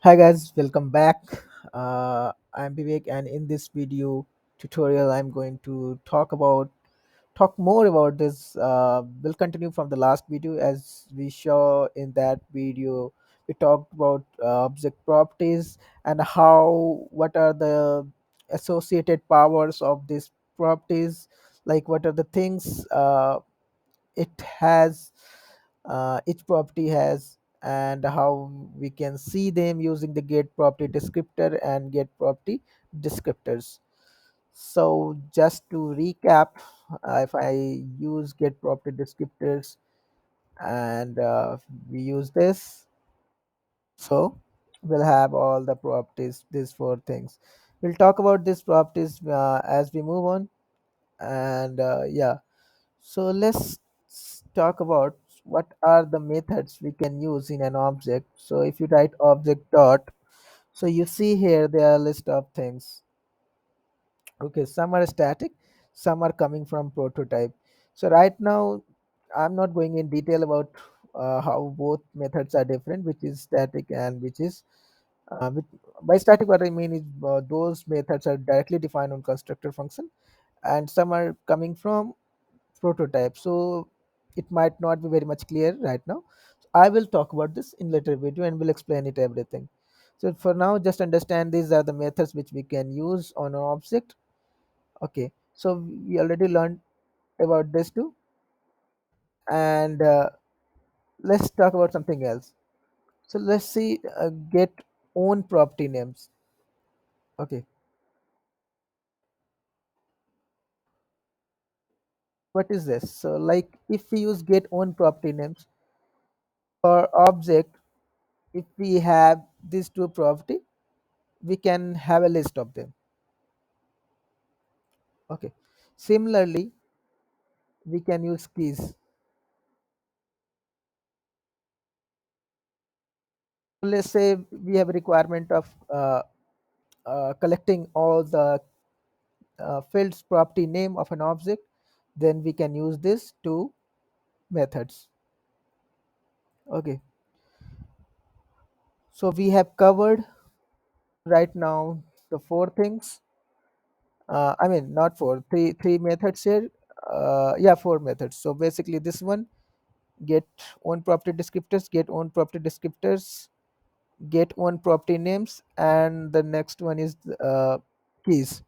Hi guys, welcome back. I'm Vivek, and in this video tutorial, I'm going to talk more about this. We'll continue from the last video. As we saw in that video, we talked about object properties and what are the associated powers of these properties, like what are the things it has each property has, and how we can see them using the get property descriptor and get property descriptors. So just to recap, if I use get property descriptors and we use this, so we'll have all the properties, these four things. We'll talk about these properties as we move on. And yeah, so let's talk about what are the methods we can use in an object. So if you write object dot, so you see here there are a list of things. Okay, some are static, some are coming from prototype. So right now I'm not going in detail about how both methods are different, which is static and which is with, by static what I mean is those methods are directly defined on constructor function, and some are coming from prototype. So it might not be very much clear right now. I will talk about this in later video and will explain it everything. So for now, just understand these are the methods which we can use on an object. Okay, so we already learned about this too. And let's talk about something else. So let's see, get own property names. Okay, what is this? So like if we use get own property names for object, if we have these two property, we can have a list of them. Okay, similarly we can use keys. Let's say we have a requirement of collecting all the fields property name of an object, then we can use this two methods. Okay, so we have covered right now the four things. I mean not four, three methods here. Yeah, four methods. So basically this one, get own property descriptors, get own property descriptors, get own property names, and the next one is keys.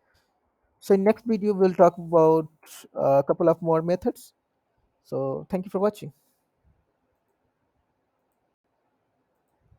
So in next video we'll talk about a couple of more methods. So thank you for watching.